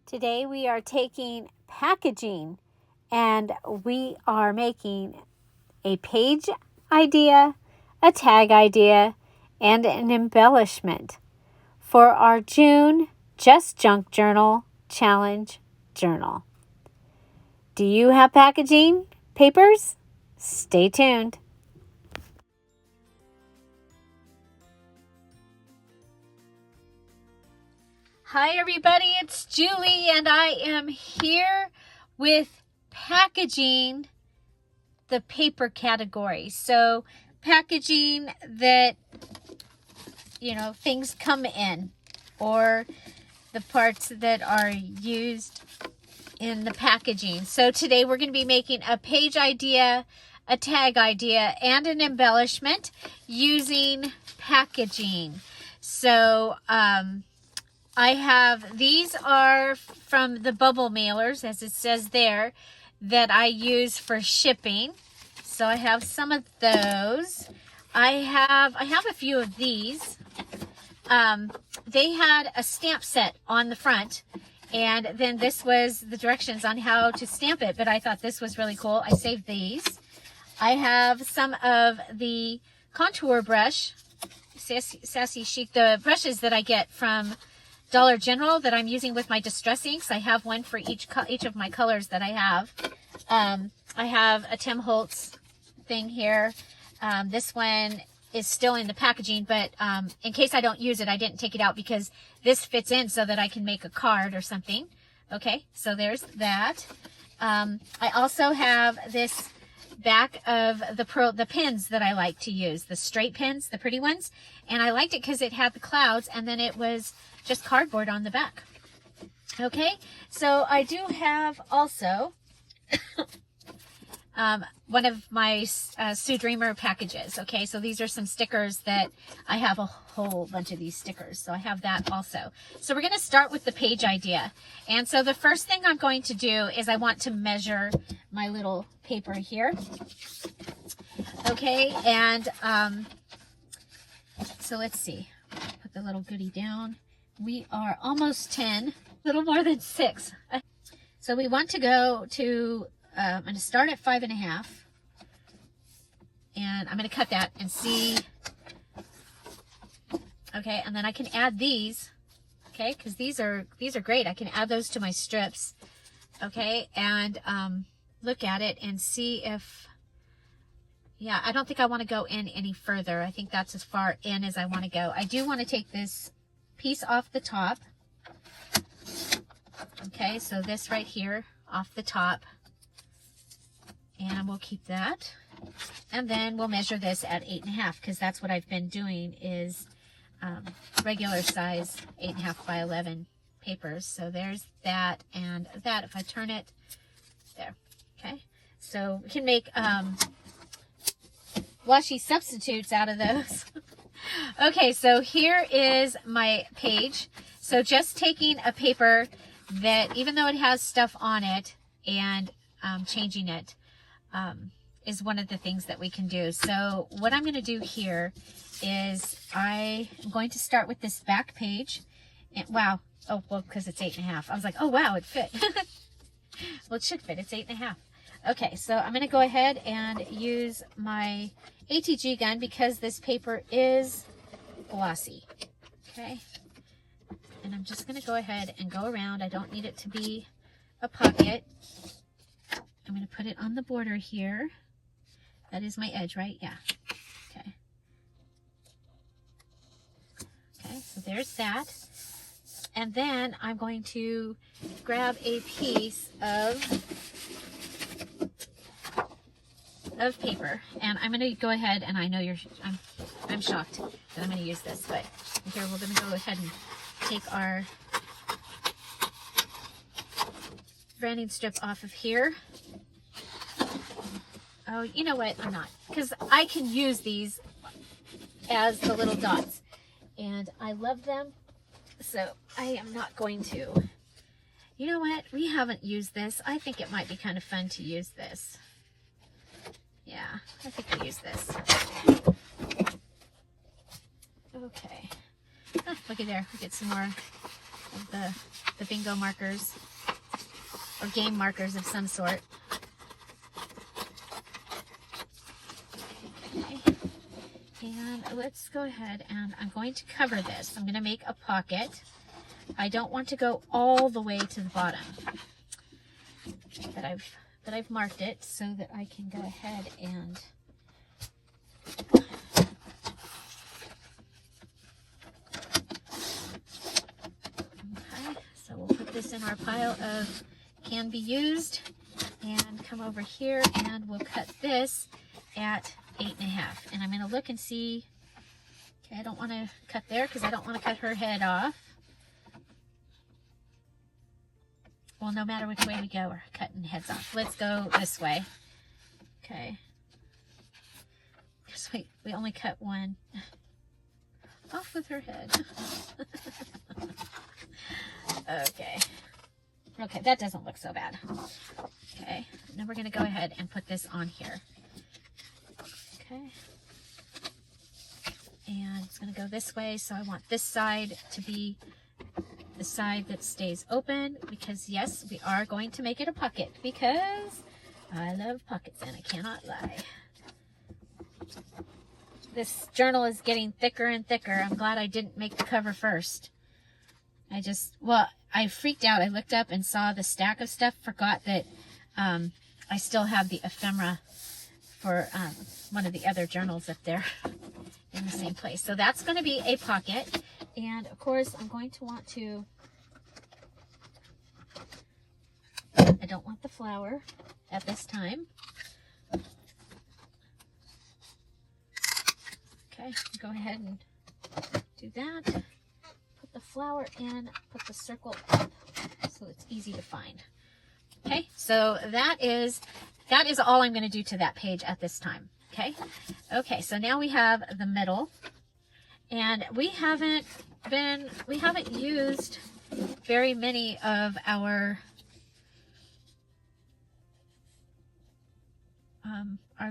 Today we are taking packaging and we are making a page idea, a tag idea, and an embellishment for our June Just Junk Journal Challenge Journal. Do you have packaging papers? Stay tuned. Hi everybody, it's Julie and I am here with packaging the paper category. So packaging that, things come in, or the parts that are used in the packaging. So today we're going to be making a page idea, a tag idea, and an embellishment using packaging. So these are from the bubble mailers, as it says there, that I use for shipping. So I have some of those. I have a few of these. They had a stamp set on the front, and then this was the directions on how to stamp it, but I thought this was really cool. I saved these. I have some of the contour brush, Sassy Chic, the brushes that I get from Dollar General that I'm using with my Distress inks. I have one for each of my colors that I have. I have a Tim Holtz thing here. This one is still in the packaging, but in case I don't use it, I didn't take it out because this fits in so that I can make a card or something. Okay, so there's that. I also have this back of the pins that I like to use, the straight pins, the pretty ones, and I liked it because it had the clouds and then it was just cardboard on the back. Okay, so I do have also one of my Sue Dreamer packages. Okay, so these are some stickers that I have a whole bunch of these stickers, so I have that also. So we're going to start with the page idea, and so the first thing I'm going to do is I want to measure my little paper here. Okay, and so let's see, put the little goodie down. We are almost 10, a little more than 6. So we want to go to, I'm going to start at 5.5, and I'm going to cut that and see. Okay, and then I can add these, okay, because these are great. I can add those to my strips, okay, and look at it and see if, yeah, I don't think I want to go in any further. I think that's as far in as I want to go. I do want to take this piece off the top. Okay, so this right here off the top, and we'll keep that, and then we'll measure this at 8.5 because that's what I've been doing is regular size 8.5 by 11 papers. So there's that and that. If I turn it there, okay, so we can make washi substitutes out of those. Okay, so here is my page. So just taking a paper that, even though it has stuff on it, and changing it is one of the things that we can do. So what I'm going to do here is I am going to start with this back page. And wow, oh, well, because it's 8.5. I was like, oh, wow, it fit. Well, it should fit. It's 8.5. Okay, so I'm going to go ahead and use my ATG gun because this paper is glossy. Okay, and I'm just going to go ahead and go around. I don't need it to be a pocket. I'm going to put it on the border here. That is my edge, right? Yeah. Okay. Okay, so there's that. And then I'm going to grab a piece of paper, and I'm going to go ahead, and I know I'm shocked that I'm going to use this, but here we're going to go ahead and take our branding strip off of here. Oh, you know what? I'm not, because I can use these as the little dots, and I love them, so I am not going to. You know what? We haven't used this. I think it might be kind of fun to use this. Yeah, I think we'll use this. Okay. Ah, look at there. We get some more of the bingo markers or game markers of some sort. Okay. And let's go ahead and I'm going to cover this. I'm going to make a pocket. I don't want to go all the way to the bottom, but I've marked it so that I can go ahead and so we'll put this in our pile of can be used and come over here and we'll cut this at 8.5. And I'm going to look and see. Okay, I don't want to cut there because I don't want to cut her head off. Well, no matter which way we go, we're cutting heads off. Let's go this way. Okay. Because we only cut one. Off with her head. Okay. Okay, that doesn't look so bad. Okay, now we're going to go ahead and put this on here. Okay. And it's going to go this way, so I want this side to be the side that stays open because, yes, we are going to make it a pocket because I love pockets and I cannot lie. This journal is getting thicker and thicker. I'm glad I didn't make the cover first. I freaked out. I looked up and saw the stack of stuff, forgot that I still have the ephemera for one of the other journals up there in the same place. So that's going to be a pocket. And of course, I'm going to want to, I don't want the flower at this time. Okay, go ahead and do that. Put the flower in, put the circle up so it's easy to find. Okay, so that is all I'm going to do to that page at this time. Okay, okay, so now we have the middle, and we haven't used very many of our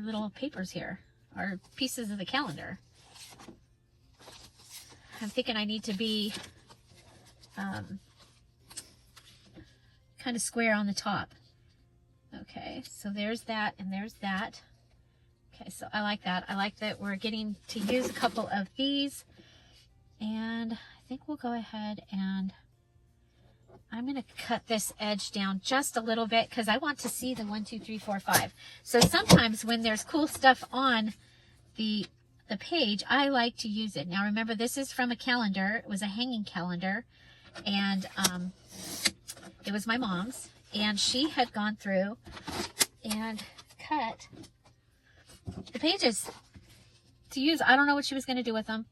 little papers here, our pieces of the calendar. I'm thinking I need to be kind of square on the top. Okay, so there's that and there's that. Okay, so I like that. I like that we're getting to use a couple of these. And I think we'll go ahead and I'm going to cut this edge down just a little bit because I want to see the 1, 2, 3, 4, 5. So sometimes when there's cool stuff on the page, I like to use it. Now remember, this is from a calendar. It was a hanging calendar, and it was my mom's, and she had gone through and cut the pages to use. I don't know what she was going to do with them.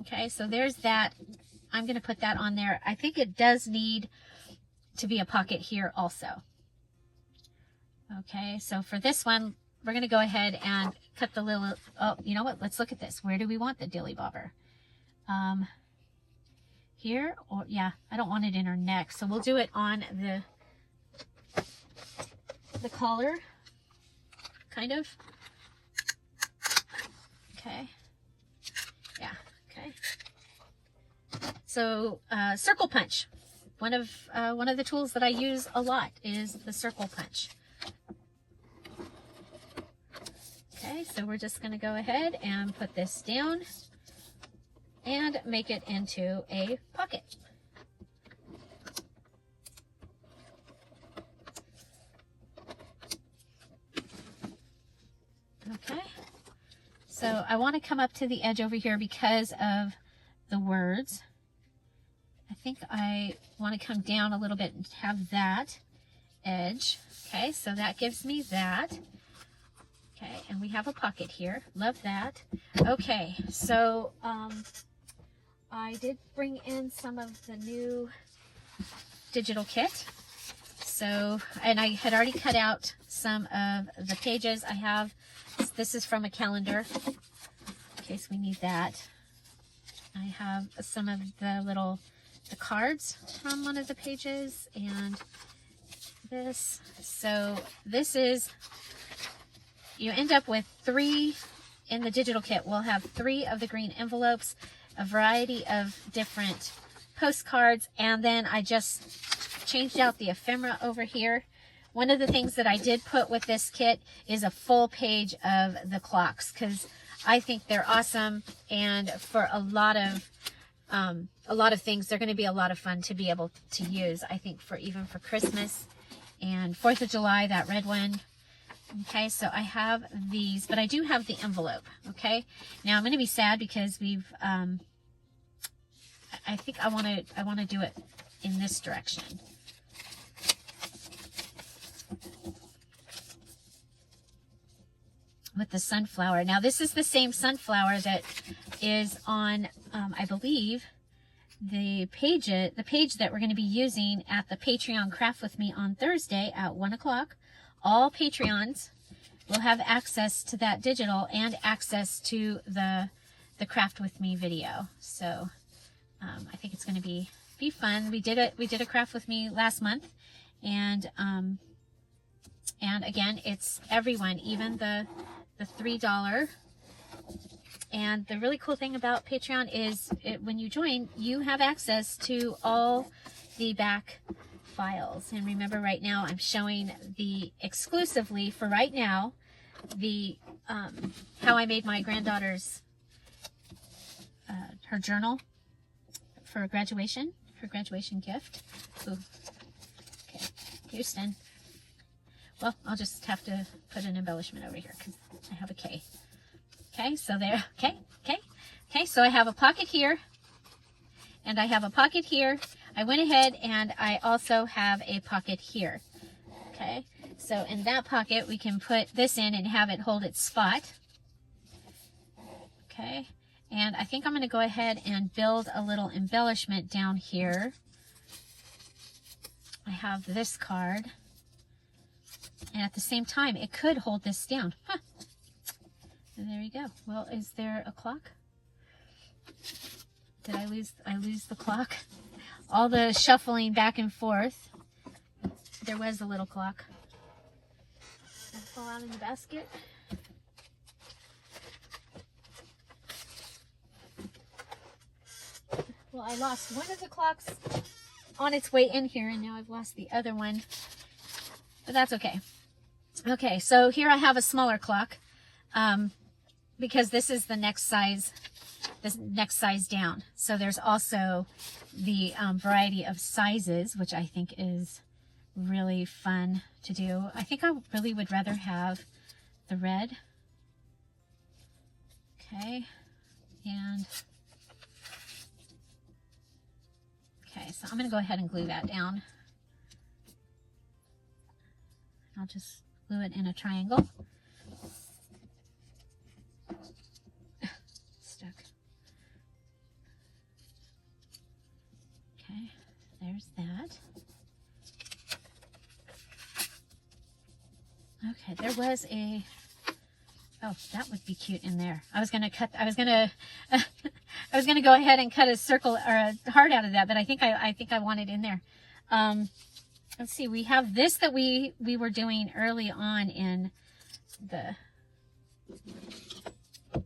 Okay, so there's that. I'm going to put that on there. I think it does need to be a pocket here also. Okay, so for this one, we're going to go ahead and cut the little, oh, you know what? Let's look at this. Where do we want the dilly bobber? Here, or yeah, I don't want it in her neck. So we'll do it on the collar, kind of. Okay. Yeah, okay. So circle punch. One of the tools that I use a lot is the circle punch. Okay, so we're just going to go ahead and put this down and make it into a pocket. Okay, so I want to come up to the edge over here because of the words. I think I want to come down a little bit and have that edge. Okay, so that gives me that. Okay, and we have a pocket here. Love that. Okay, so I did bring in some of the new digital kit. So, and I had already cut out some of the pages. I have, this is from a calendar, in case we need that. I have some of the cards from one of the pages, and this. So this is, you end up with 3 in the digital kit. We'll have 3 of the green envelopes, a variety of different postcards, and then I just changed out the ephemera over here. One of the things that I did put with this kit is a full page of the clocks, because I think they're awesome, and for a lot of things, they're going to be a lot of fun to be able to use. I think even for Christmas and 4th of July, that red one. Okay, so I have these, but I do have the envelope. Okay, now I'm going to be sad because we've I think I want to do it in this direction. With the sunflower. Now this is the same sunflower that is on, I believe, the page that we're going to be using at the Patreon Craft With Me on Thursday at 1 o'clock. All Patreons will have access to that digital and access to the Craft With Me video. So I think it's going to be fun. We did a Craft With Me last month, and again, it's everyone, even the $3. And the really cool thing about Patreon is when you join, you have access to all the back files. And remember, right now I'm showing exclusively for right now, how I made my granddaughter's her journal for graduation, her graduation gift. Ooh. Okay, Houston. Well, I'll just have to put an embellishment over here because I have a K. Okay, so there. Okay. So I have a pocket here, and I have a pocket here. I went ahead and I also have a pocket here. Okay, so in that pocket we can put this in and have it hold its spot. Okay, and I think I'm going to go ahead and build a little embellishment down here. I have this card, and at the same time it could hold this down. Huh. And there you go. Well, is there a clock? Did I lose the clock? All the shuffling back and forth. There was a little clock. Did it fall out in the basket? Well, I lost one of the clocks on its way in here, and now I've lost the other one. But that's okay. Okay, so here I have a smaller clock, because this is the next size down. So there's also the variety of sizes, which I think is really fun to do. I think I really would rather have the red. Okay, and okay, so I'm going to go ahead and glue that down. I'll just glue it in a triangle. Stuck. Okay, there's that. Okay, there was a, oh, that would be cute in there. I was going to go ahead and cut a circle or a heart out of that, but I think I want it in there. Let's see, we have this that we were doing early on in the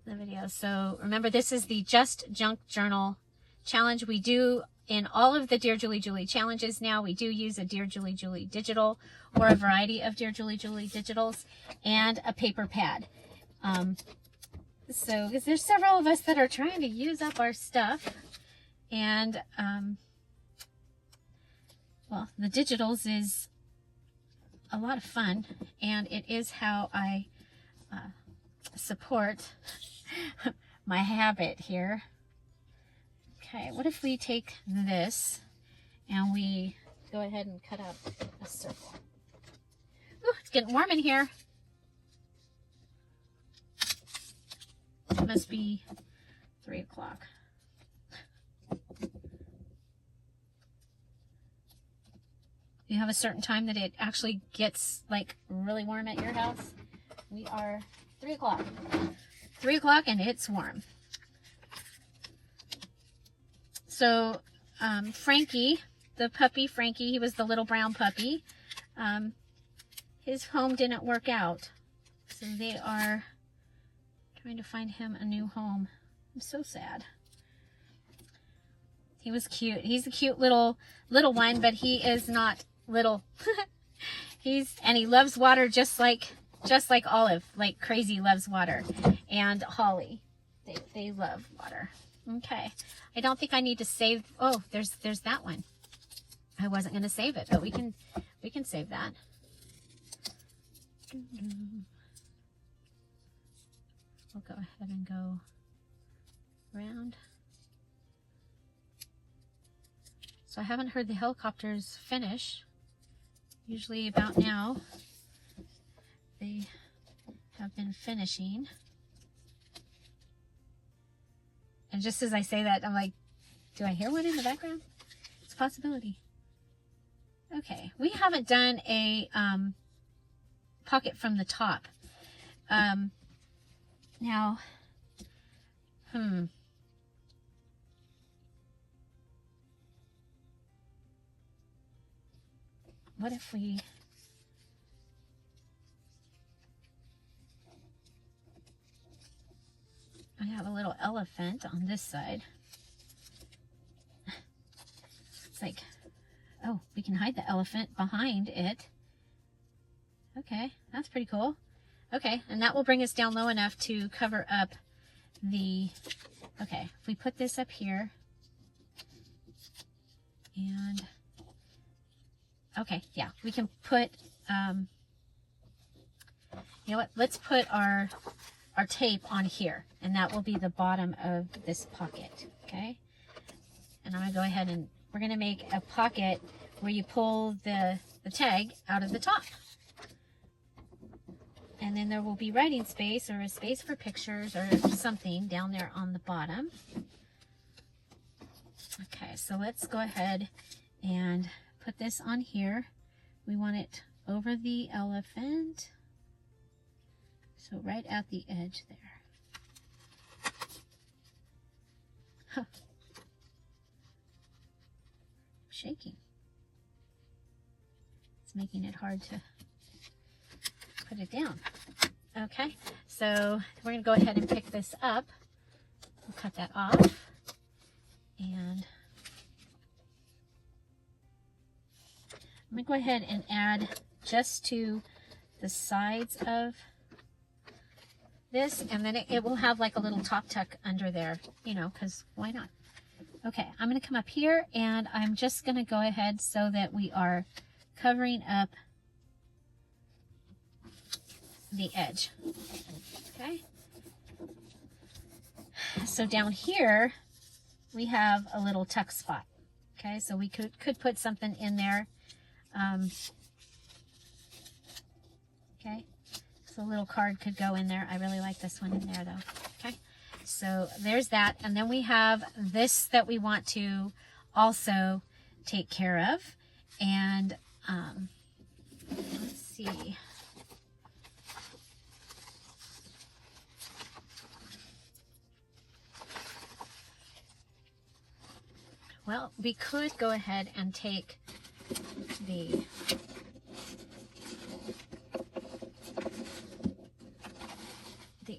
video. So remember, this is the Just Junk Journal challenge. We do, in all of the Dear Julie Julie challenges now, we do use a Dear Julie Julie digital or a variety of Dear Julie Julie digitals and a paper pad. So, because there's several of us that are trying to use up our stuff, and well, the digitals is a lot of fun, and it is how I support my habit here. Okay, what if we take this and we go ahead and cut out a circle? Ooh, it's getting warm in here. It must be 3 o'clock. You have a certain time that it actually gets like really warm at your house? We are 3 o'clock. 3 o'clock and it's warm. So Frankie, the puppy Frankie, he was the little brown puppy. His home didn't work out. So they are trying to find him a new home. I'm so sad. He was cute. He's a cute little one, but he is not little. And he loves water just like Olive, like crazy loves water. And Holly, they love water. Okay. I don't think I need to save. Oh, there's that one. I wasn't going to save it, but we can save that. We'll go ahead and go around. So I haven't heard the helicopters finish. Usually about now they have been finishing. And just as I say that, I'm like, do I hear one in the background? It's a possibility. Okay, we haven't done a pocket from the top. Now, what if we... I have a little elephant on this side. It's like, oh, we can hide the elephant behind it. Okay, that's pretty cool. Okay, and that will bring us down low enough to cover up the... Okay, if we put this up here, and... Okay, yeah, we can put... you know what? Let's put our tape on here, and that will be the bottom of this pocket, okay? And I'm going to go ahead and we're going to make a pocket where you pull the tag out of the top. And then there will be writing space or a space for pictures or something down there on the bottom. Okay, so let's go ahead and put this on here. We want it over the elephant. So right at the edge there. Huh. Shaking. It's making it hard to put it down. Okay, so we're going to go ahead and pick this up. We'll cut that off. And I'm going to go ahead and add just to the sides of this, and then it will have like a little top tuck under there, you know, because why not? Okay, I'm going to come up here, and I'm just going to go ahead so that we are covering up the edge. Okay, so down here we have a little tuck spot. Okay, so we could put something in there. Okay, so a little card could go in there. I really like this one in there though. Okay, so there's that, and then we have this that we want to also take care of. And let's see. Well, we could go ahead and take the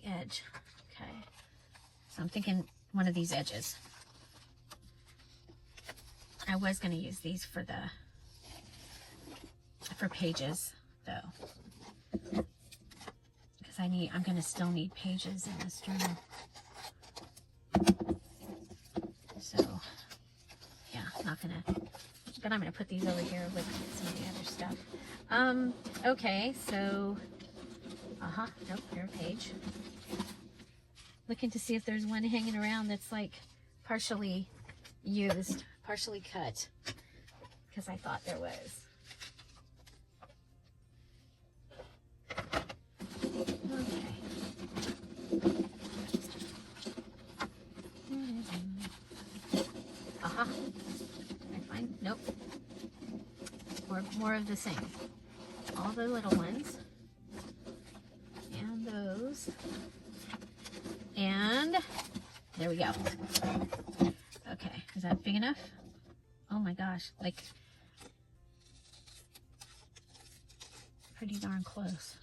edge. Okay, so I'm thinking one of these edges. I was going to use these for pages though, because I'm going to still need pages in this journal. So yeah, not gonna, but I'm gonna put these over here with some of the other stuff. Okay, so nope, here a page. Looking to see if there's one hanging around that's like partially used, partially cut, because I thought there was. Okay. Can I find? Nope. More of the same. All the little ones. And those. And there we go. Okay, is that big enough? Oh my gosh, like pretty darn close.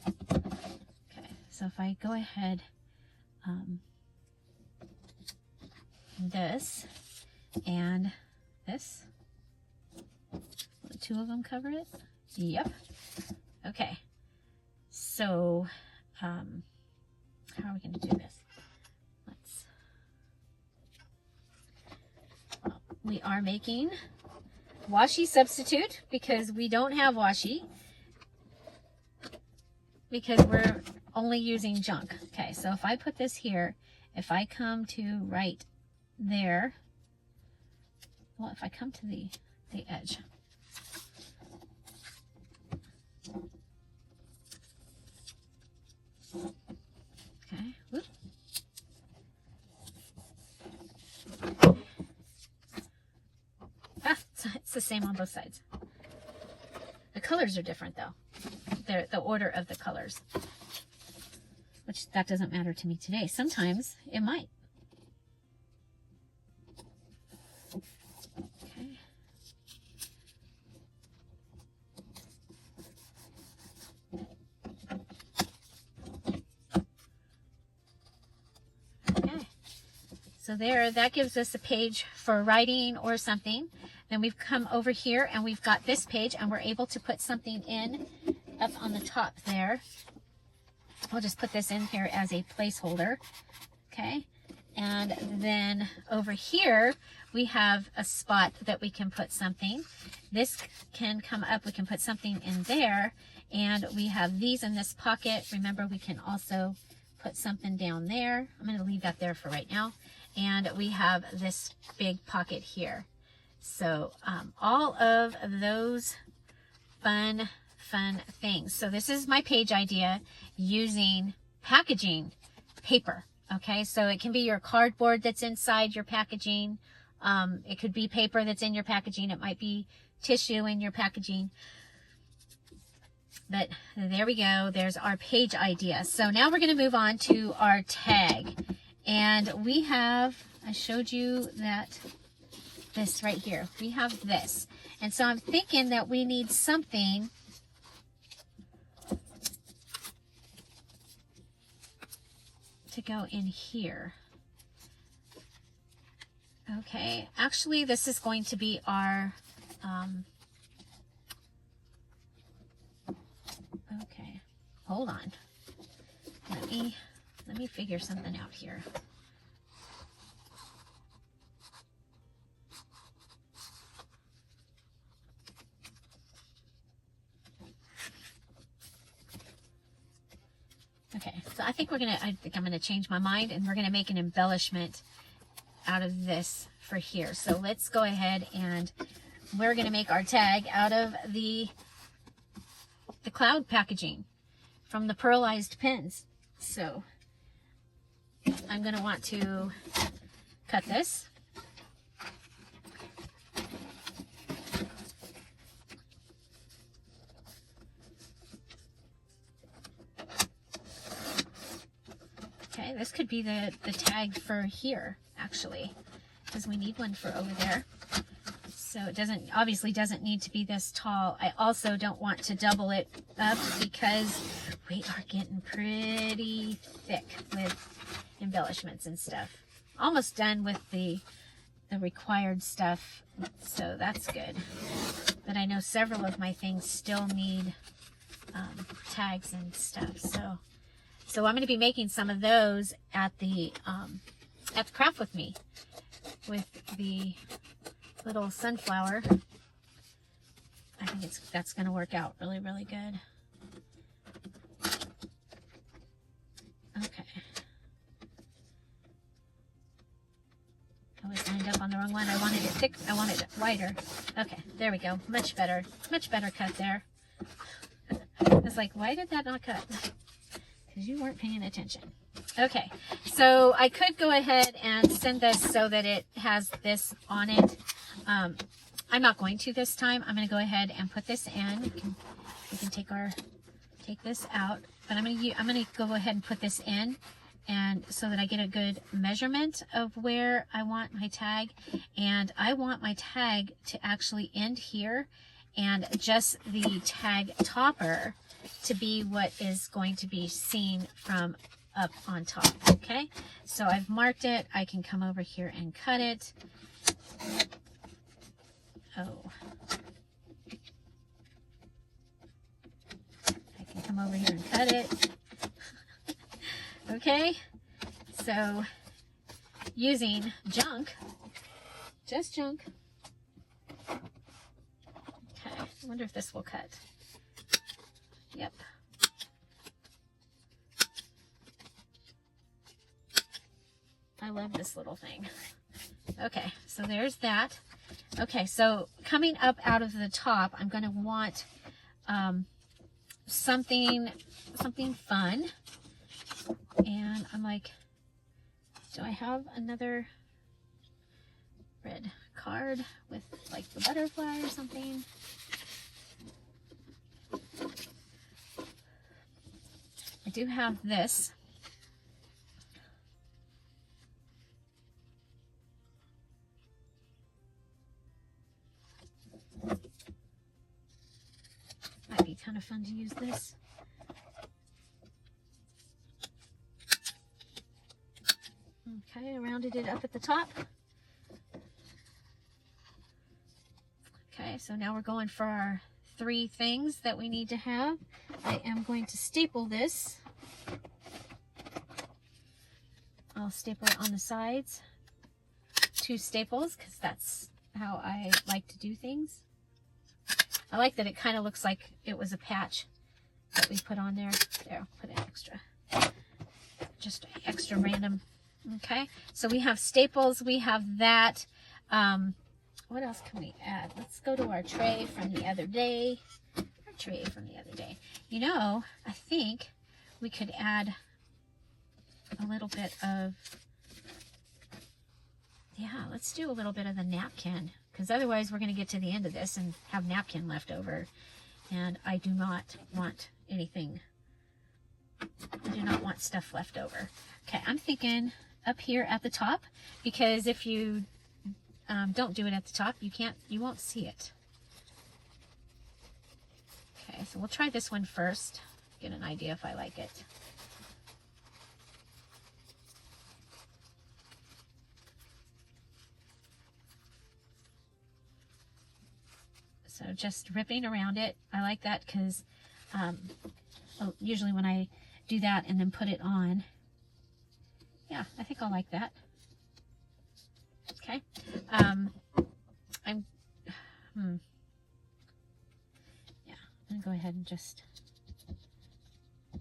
Okay, so if I go ahead, this, And this. The two of them cover it? Yep. Okay. So, how are we going to do this? We are making washi substitute because we don't have washi, because we're only using junk. Okay, so if I put this here, if I come to right there, well, if I come to the edge, okay, whoop. It's the same on both sides. The colors are different though. They're the order of the colors, which that doesn't matter to me today. Sometimes it might. Okay. Okay. So there, that gives us a page for writing or something. Then we've come over here and we've got this page and we're able to put something in up on the top there. I'll just put this in here as a placeholder. Okay. And then over here, we have a spot that we can put something. This can come up, we can put something in there. And we have these in this pocket. Remember, we can also put something down there. I'm going to leave that there for right now. And we have this big pocket here. So all of those fun things. So this is my page idea using packaging paper. Okay, so it can be your cardboard that's inside your packaging. It could be paper that's in your packaging. It might be tissue in your packaging. But there we go. There's our page idea. So now we're going to move on to our tag. And we have, I showed you that this right here. We have this. And so I'm thinking that we need something to go in here. Okay, actually this is going to be our okay, hold on. Let me figure something out here. Okay, so I think I'm gonna change my mind and we're gonna make an embellishment out of this for here. So let's go ahead and we're gonna make our tag out of the cloud packaging from the pearlized pins. So I'm gonna want to cut this. Okay, this could be the tag for here, actually, because we need one for over there. So it obviously doesn't need to be this tall. I also don't want to double it up because we are getting pretty thick with embellishments and stuff. Almost done with the required stuff, so that's good. But I know several of my things still need tags and stuff, so I'm going to be making some of those at the Craft With Me with the little sunflower. I think that's going to work out really, really good. Okay. I was lined up on the wrong one. I wanted it thick. I wanted it wider. Okay, there we go. Much better. Much better cut there. I was like, why did that not cut? Because you weren't paying attention. Okay, so I could go ahead and send this so that it has this on it. I'm not going to this time. I'm going to go ahead and put this in. We can take this out, but I'm going to go ahead and put this in, and so that I get a good measurement of where I want my tag. And I want my tag to actually end here, and just the tag topper to be what is going to be seen from up on top. Okay, so I've marked it. I can come over here and cut it. Oh. I can come over here and cut it. Okay. So, using junk, just junk. Okay, I wonder if this will cut. Yep. I love this little thing. Okay, so there's that. Okay, so coming up out of the top, I'm going to want something fun. And I'm like, do I have another red card with like the butterfly or something? I do have this. Might be kind of fun to use this. Okay, I rounded it up at the top. Okay, so now we're going for our 3 things that we need to have. I am going to staple this. I'll staple it on the sides. 2 staples, because that's how I like to do things. I like that it kind of looks like it was a patch that we put on there. There, put an extra. Just extra random. Okay, so we have staples, we have that. What else can we add? Let's go to our tray from the other day. Our tray from the other day. You know, I think we could add a little bit of, yeah, let's do a little bit of the napkin, because otherwise we're going to get to the end of this and have napkin left over. And I do not want anything. I do not want stuff left over. Okay, I'm thinking up here at the top, because if you don't do it at the top, you won't see it. Okay, so we'll try this one first, get an idea if I like it. So just ripping around it. I like that because usually when I do that and then put it on, yeah, I think I'll like that. Okay. Yeah, I'm gonna go ahead and just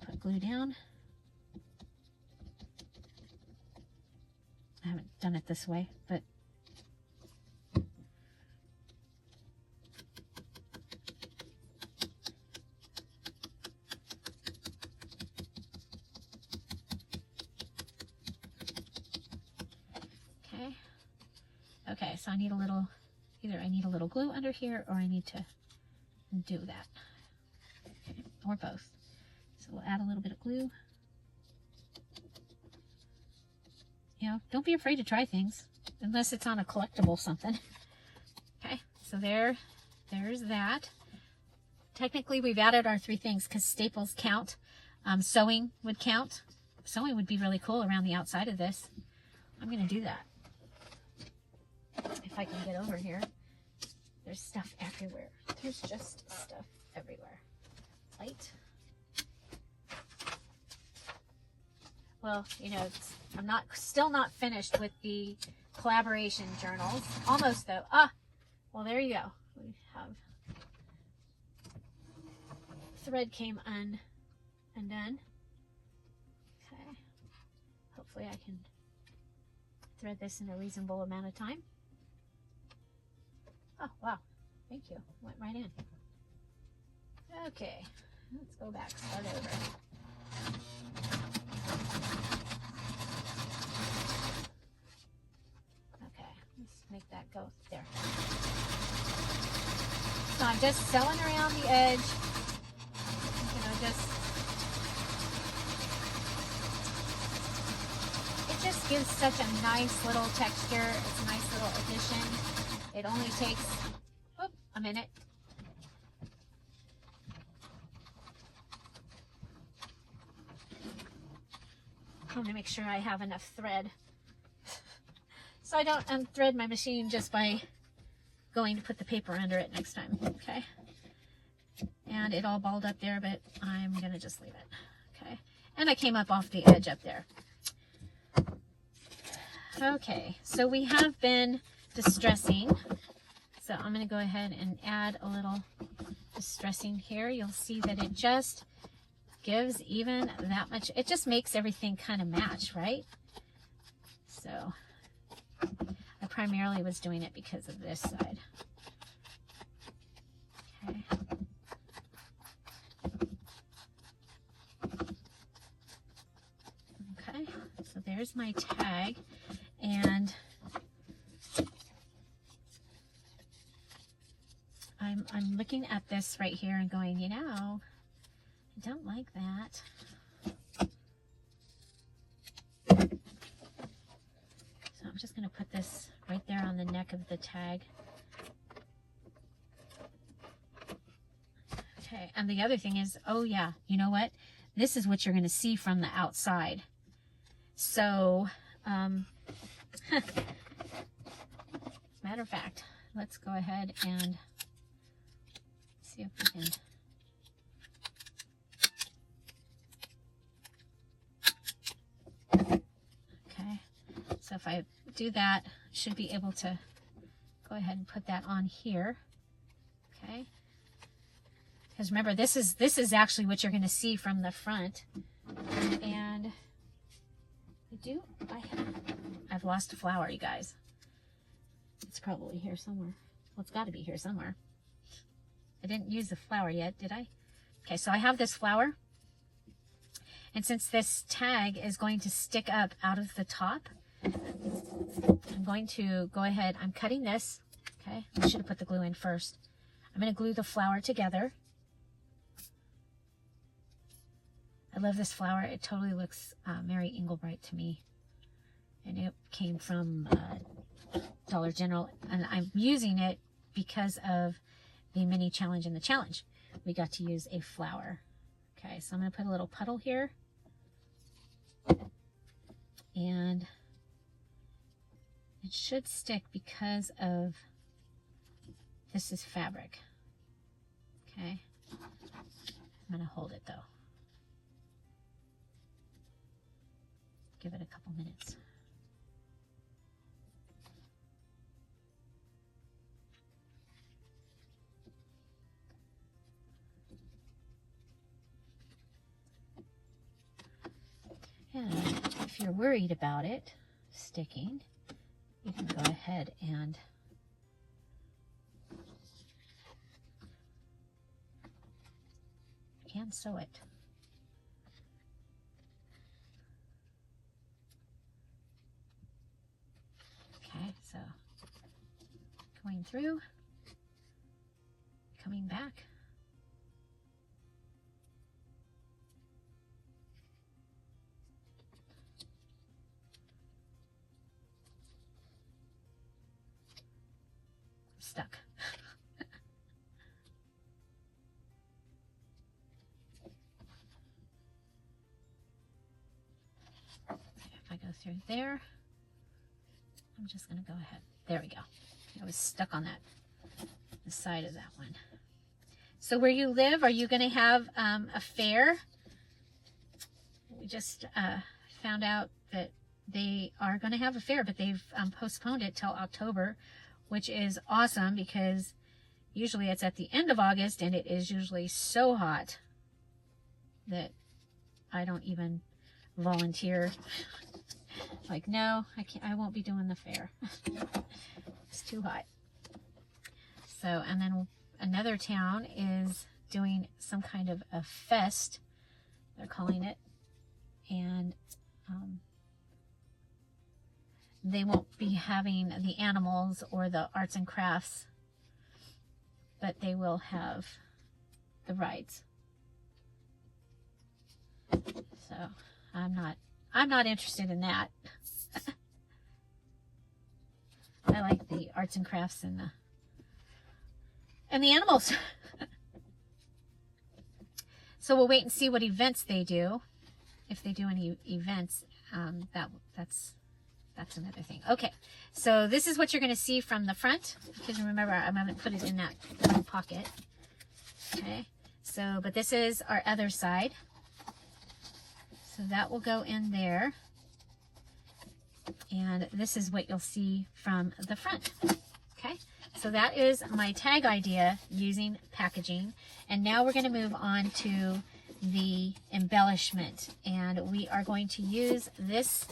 put glue down. I haven't done it this way, but okay, so I need a little, either I need a little glue under here or I need to do that. Okay, or both. So we'll add a little bit of glue. You know, don't be afraid to try things, unless it's on a collectible something. Okay, so there's that. Technically, we've added our 3 things because staples count. Sewing would count. Sewing would be really cool around the outside of this. I'm going to do that. If I can get over here. There's stuff everywhere. There's just stuff everywhere. Light. Well, you know, I'm still not finished with the collaboration journals. Almost though. Ah, well there you go. We have thread came undone. Okay. Hopefully I can thread this in a reasonable amount of time. Oh, wow. Thank you. Went right in. Okay. Let's go back. Start over. Okay. Let's make that go there. So I'm just sewing around the edge. You know, it just gives such a nice little texture. It's a nice little addition. It only takes a minute. I'm going to make sure I have enough thread so I don't unthread my machine just by going to put the paper under it next time. Okay. And it all balled up there, but I'm going to just leave it. Okay. And I came up off the edge up there. Okay. So we have been distressing. So I'm going to go ahead and add a little distressing here. You'll see that it just gives even that much. It just makes everything kind of match, right? So I primarily was doing it because of this side. Okay. Okay, so there's my tag, and I'm looking at this right here and going, you know, I don't like that. So I'm just going to put this right there on the neck of the tag. Okay, and the other thing is, oh yeah, you know what? This is what you're going to see from the outside. So, as a matter of fact, let's go ahead and see if we can. Okay, so if I do that, I should be able to go ahead and put that on here. Okay, because remember, this is actually what you're going to see from the front. And I've lost a flower, you guys. It's probably here somewhere. Well, it's got to be here somewhere. I didn't use the flower yet, did I? Okay, so I have this flower. And since this tag is going to stick up out of the top, I'm going to go ahead. I'm cutting this. Okay, I should have put the glue in first. I'm going to glue the flower together. I love this flower. It totally looks Mary Englebright to me. And it came from Dollar General. And I'm using it because of the mini challenge and the challenge. We got to use a flower. Okay, so I'm going to put a little puddle here. And it should stick because of this is fabric. Okay, I'm going to hold it though. Give it a couple minutes. And if you're worried about it sticking, you can go ahead and sew it. Okay, so going through, coming back. Stuck. If I go through there, I'm just going to go ahead. There we go. I was stuck on the side of that one. So where you live, are you going to have a fair? We just found out that they are going to have a fair, but they've postponed it till October, which is awesome because usually it's at the end of August and it is usually so hot that I don't even volunteer. Like, no, I can't, I won't be doing the fair. It's too hot. So, and then another town is doing some kind of a fest, they're calling it, and they won't be having the animals or the arts and crafts, but they will have the rides. So I'm not interested in that. I like the arts and crafts and the animals. So we'll wait and see what events they do. If they do any events, that's That's another thing. Okay, so this is what you're going to see from the front, because remember, I'm going to put it in that little pocket. Okay, so, but this is our other side. So that will go in there. And this is what you'll see from the front. Okay, so that is my tag idea using packaging. And now we're going to move on to the embellishment. And we are going to use this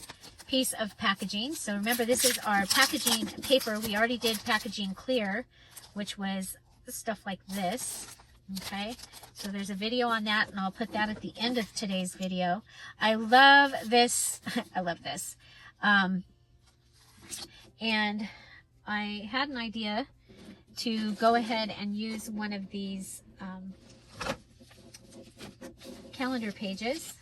piece of packaging. So remember, this is our packaging paper. We already did packaging clear, which was stuff like this. Okay, so there's a video on that, and I'll put that at the end of today's video. I love this. I love this. And I had an idea to go ahead and use one of these calendar pages.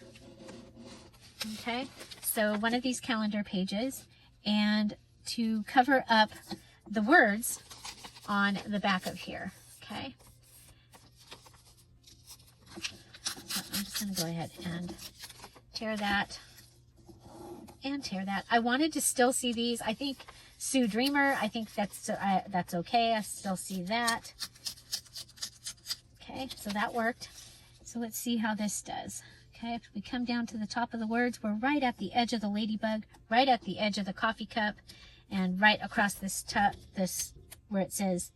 Okay, so one of these calendar pages, and to cover up the words on the back of here. Okay, so I'm just going to go ahead and tear that and tear that. I wanted to still see these. I think Sue Dreamer, I think that's okay. I still see that. Okay, so that worked. So let's see how this does. Okay, if we come down to the top of the words, we're right at the edge of the ladybug, right at the edge of the coffee cup, and right across this where it says,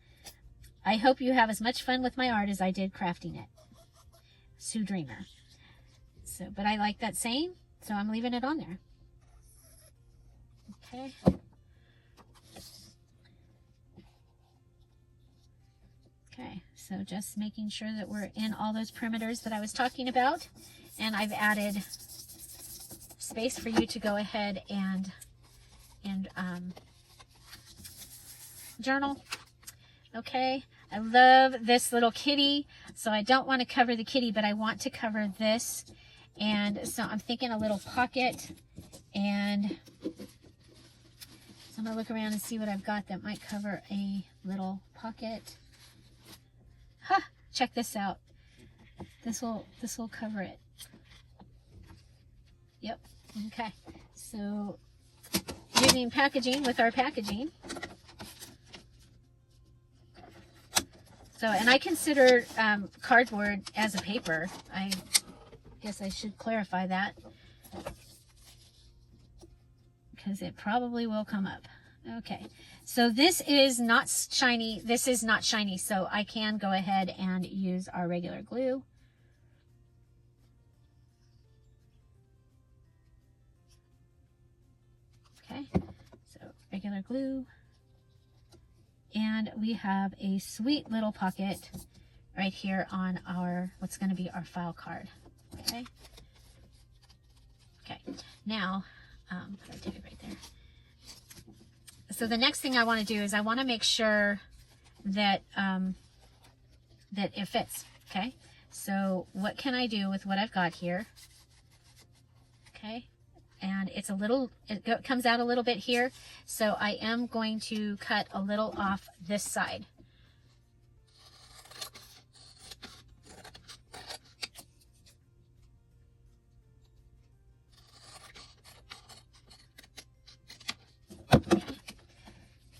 "I hope you have as much fun with my art as I did crafting it. Sue Dreamer." So, but I like that saying, so I'm leaving it on there. Okay. Okay, so just making sure that we're in all those perimeters that I was talking about. And I've added space for you to go ahead and journal. Okay, I love this little kitty. So I don't want to cover the kitty, but I want to cover this. And so I'm thinking a little pocket. And so I'm going to look around and see what I've got that might cover a little pocket. Huh, check this out. This will cover it. Yep. Okay. So using packaging with our packaging. So, and I consider cardboard as a paper. I guess I should clarify that, because it probably will come up. Okay, so this is not shiny. This is not shiny, so I can go ahead and use our regular glue. Okay, so regular glue. And we have a sweet little pocket right here on our, what's going to be our file card. Okay. Okay, now, I did it right there. So the next thing I want to do is I want to make sure that that it fits. Okay, so what can I do with what I've got here? Okay, and it's a little, it comes out a little bit here, so I am going to cut a little off this side.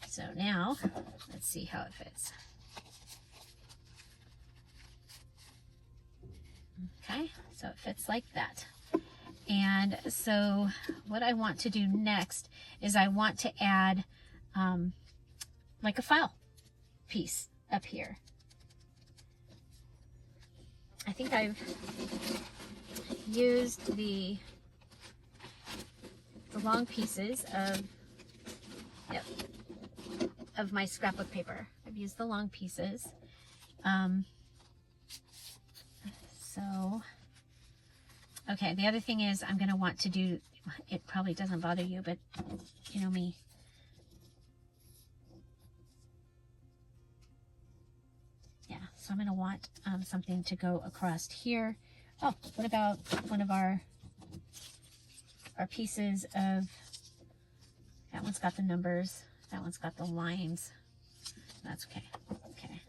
So now, let's see how it fits. Okay, so it fits like that. And so what I want to do next is I want to add like a file piece up here. I think I've used the long pieces of, yep, of my scrapbook paper. I've used the long pieces. So, okay, the other thing is I'm going to want to do, it probably doesn't bother you, but you know me. Yeah, so I'm going to want something to go across here. Oh, what about one of our pieces of, that one's got the numbers, that one's got the lines. That's okay. Okay.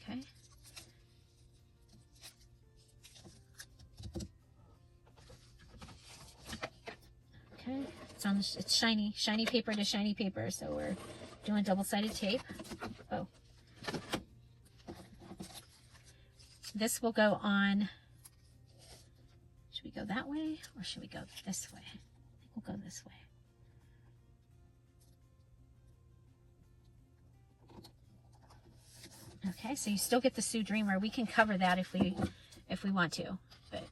Okay. Okay, it's shiny paper to shiny paper, so we're doing double-sided tape. Oh, this will go on. Should we go that way or should we go this way? I think we'll go this way. Okay, so you still get the Sue Dreamer. We can cover that if we want to, but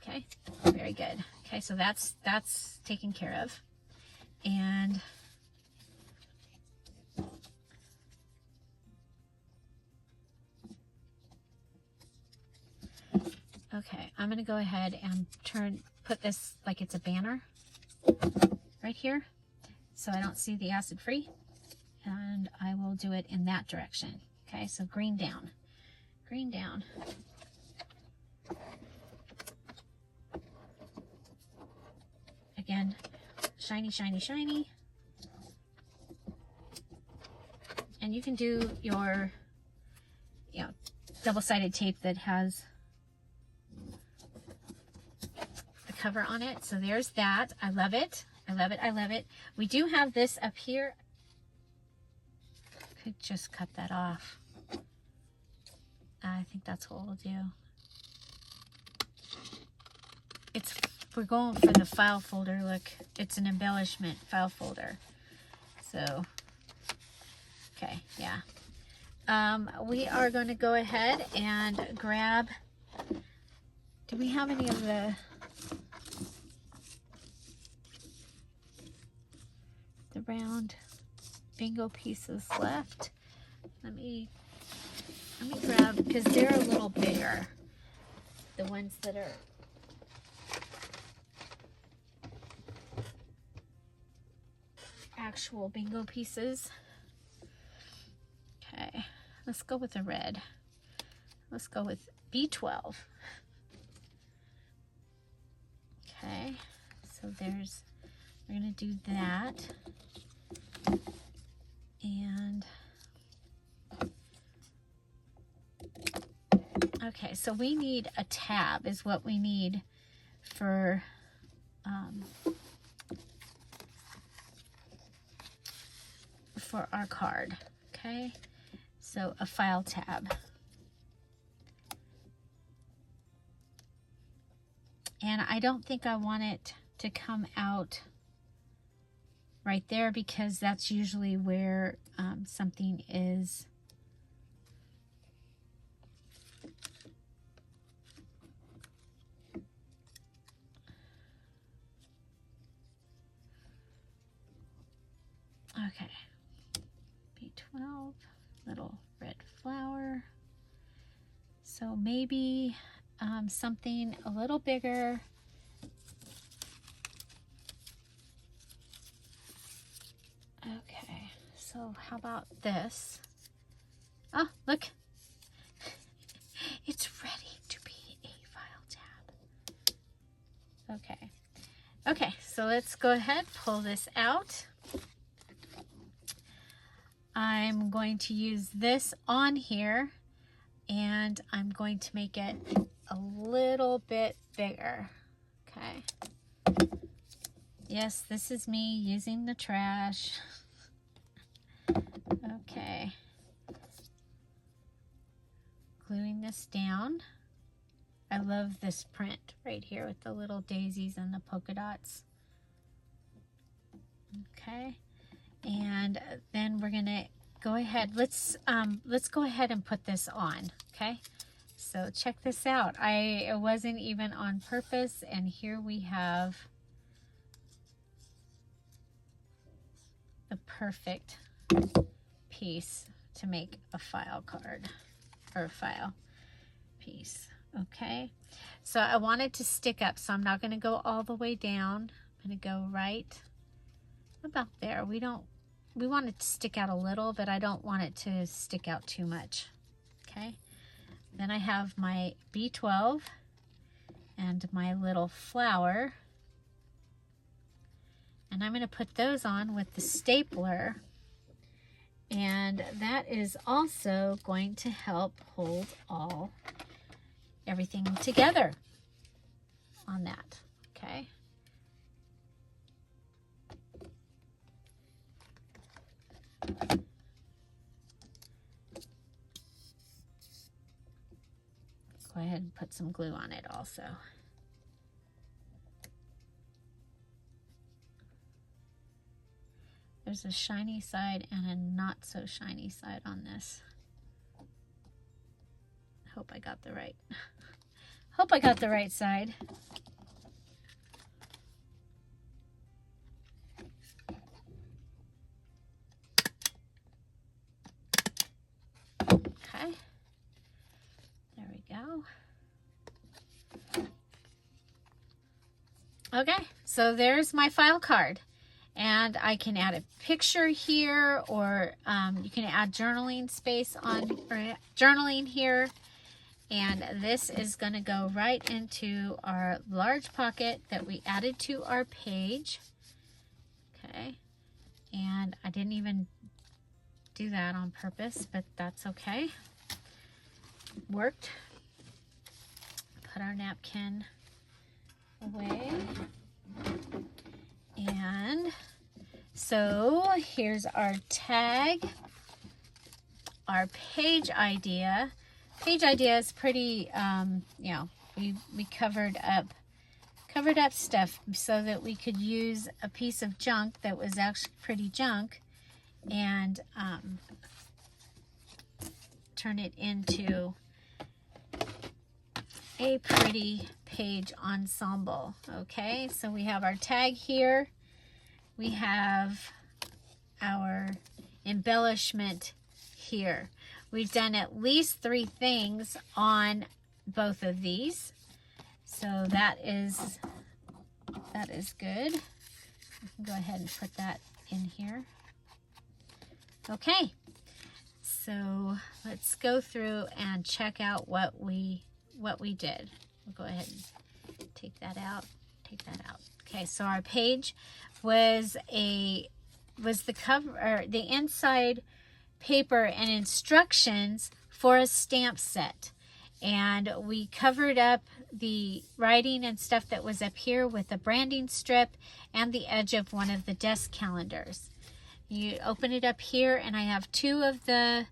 okay, very good. Okay, so that's taken care of. And okay, I'm gonna go ahead and put this like it's a banner right here, so I don't see the acid free. And I will do it in that direction. Okay, so green down, green down. Again, shiny, shiny, shiny. And you can do your, double-sided tape that has the cover on it. So there's that. I love it. I love it. I love it. We do have this up here. Could just cut that off. I think that's what we'll do. We're going for the file folder. Look, it's an embellishment file folder. So, okay, yeah. We are going to go ahead and grab. Do we have any of the round bingo pieces left? Let me grab, because they're a little bigger, the ones that are actual bingo pieces. Okay, let's go with the red. Let's go with B12. Okay, so we're gonna do that. And okay, so we need a tab is what we need for our card. Okay, so a file tab. And I don't think I want it to come out right there, because that's usually where something is. Okay, B12, little red flower. So maybe something a little bigger. Okay, so how about this? Oh, look. It's ready to be a file tab. Okay. Okay, so let's go ahead, pull this out. I'm going to use this on here, and I'm going to make it a little bit bigger. Okay. Yes, this is me using the trash. Okay. Gluing this down. I love this print right here with the little daisies and the polka dots. Okay. And then we're gonna go ahead. Let's go ahead and put this on. Okay. So check this out. It wasn't even on purpose, and here we have the perfect piece to make a file card or a file piece. Okay, so I want it to stick up, so I'm not going to go all the way down. I'm going to go right about there. We want it to stick out a little, but I don't want it to stick out too much. Okay, then I have my B12 and my little flower, and I'm going to put those on with the stapler, and that is also going to help hold everything together on that. Okay, some glue on it also. There's a shiny side and a not so shiny side on this. Hope I got the right. Hope I got the right side. Okay. There we go. Okay, so there's my file card. And I can add a picture here, or you can add journaling space on, or journaling here. And this is going to go right into our large pocket that we added to our page. Okay. And I didn't even do that on purpose, but that's okay. Worked. Put our napkin away. And so here's our tag, our page idea. Page idea is pretty, you know, we covered up stuff so that we could use a piece of junk that was actually pretty junk and turn it into a pretty page ensemble. Okay, so we have our tag here. We have our embellishment here. We've done at least 3 things on both of these. So that is good. We can go ahead and put that in here. Okay, so let's go through and check out what we did. We'll go ahead and take that out. Okay, so our page was the cover, or the inside paper and instructions for a stamp set. And we covered up the writing and stuff that was up here with a branding strip and the edge of one of the desk calendars. You open it up here, and I have 2 of the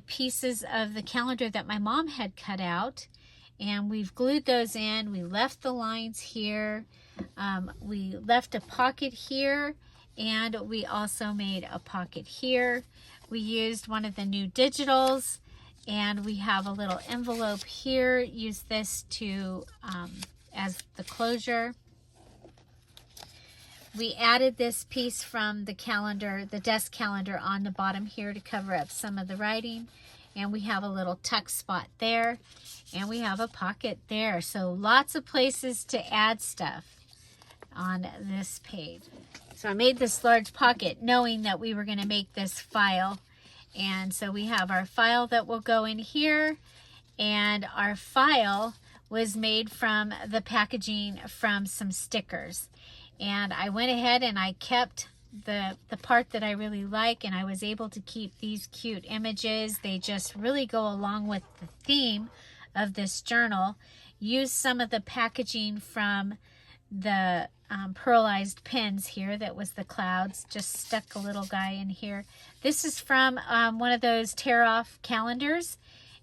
pieces of the calendar that my mom had cut out, and we've glued those in. We left the lines here. We left a pocket here, and we also made a pocket here. We used one of the new digitals, and we have a little envelope here. Use this to as the closure. We added this piece from the calendar, the desk calendar, on the bottom here to cover up some of the writing. And we have a little tuck spot there, and we have a pocket there. So lots of places to add stuff on this page. So I made this large pocket knowing that we were going to make this file. And so we have our file that will go in here, and our file was made from the packaging from some stickers. And I went ahead and I kept the part that I really like, and I was able to keep these cute images. They just really go along with the theme of this journal. Use some of the packaging from the pearlized pins here. That was the clouds. Just stuck a little guy in here. This is from one of those tear-off calendars,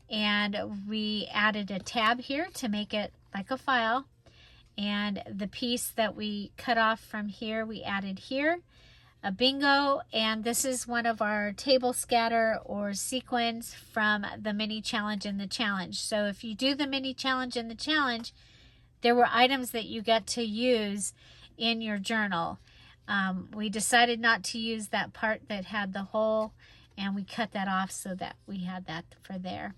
and we added a tab here to make it like a file. And the piece that we cut off from here, we added here. A bingo, and this is one of our table scatter or sequins from the mini challenge and the challenge. So if you do the mini challenge and the challenge, there were items that you got to use in your journal. We decided not to use that part that had the hole, and we cut that off so that we had that for there.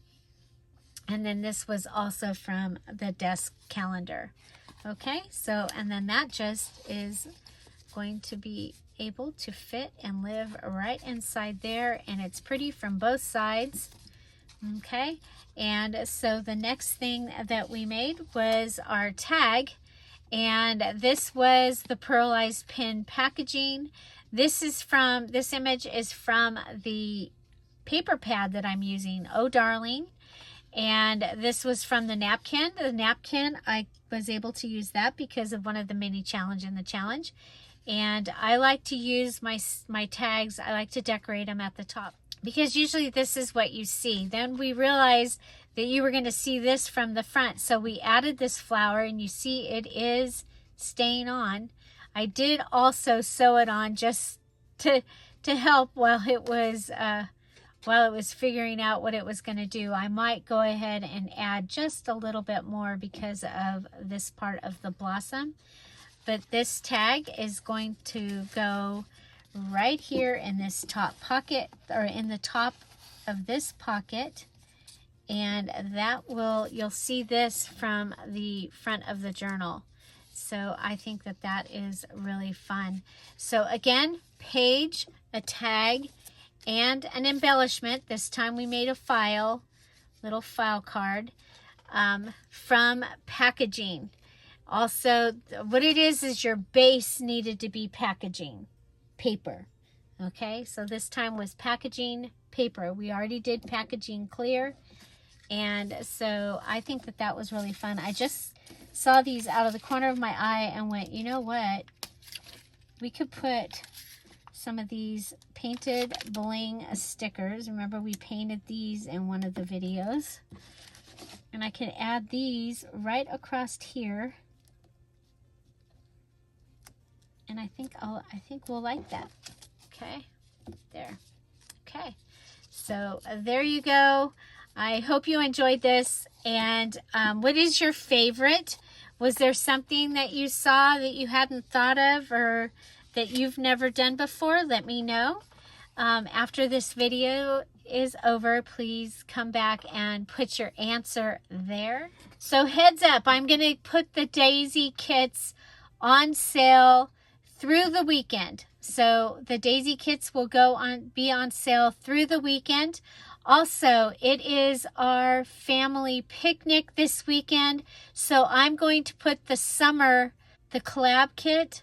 And then this was also from the desk calendar. Okay, so, and then that just is going to be able to fit and live right inside there, and it's pretty from both sides. Okay, and so the next thing that we made was our tag, and this was the pearlized pin packaging. This image is from the paper pad that I'm using, Oh Darling. And this was from the napkin. The napkin, I was able to use that because of one of the mini challenge and the challenge. And I like to use my tags. I like to decorate them at the top because usually this is what you see. Then we realized that you were going to see this from the front. So we added this flower, and you see it is staying on. I did also sew it on just to help while it was figuring out what it was going to do. I might go ahead and add just a little bit more because of this part of the blossom. But this tag is going to go right here in this top pocket, or in the top of this pocket. And that will, you'll see this from the front of the journal. So I think that that is really fun. So again, page, a tag, and an embellishment. This time we made a file, little file card from packaging. Also, what it is your base needed to be packaging paper. Okay, so this time was packaging paper. We already did packaging clear. And so I think that that was really fun. I just saw these out of the corner of my eye and went, you know what? We could put some of these painted bling stickers. Remember, we painted these in one of the videos. And I can add these right across here. And I think we'll like that. Okay, there. Okay, so there you go. I hope you enjoyed this. And what is your favorite? Was there something that you saw that you hadn't thought of, or that you've never done before? Let me know. After this video is over, please come back and put your answer there. So heads up, I'm going to put the daisy kits on sale through the weekend. So the daisy kits will be on sale through the weekend. Also, it is our family picnic this weekend, so I'm going to put the collab kit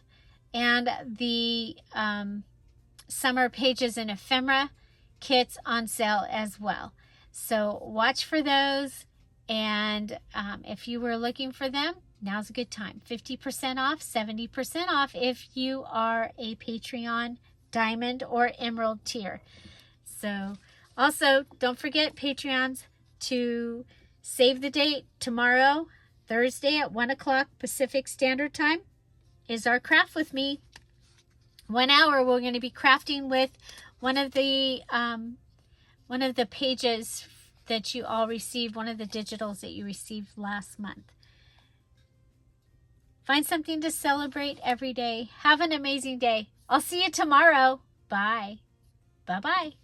and the summer pages and ephemera kits on sale as well. So watch for those, and if you were looking for them, now's a good time. 50% off, 70% off if you are a Patreon Diamond or Emerald tier. So also, don't forget, Patreons, to save the date. Tomorrow, Thursday at 1 o'clock Pacific Standard Time, is our craft with me. 1 hour, we're going to be crafting with one of the pages that you all received, one of the digitals that you received last month. Find something to celebrate every day. Have an amazing day. I'll see you tomorrow. Bye. Bye-bye.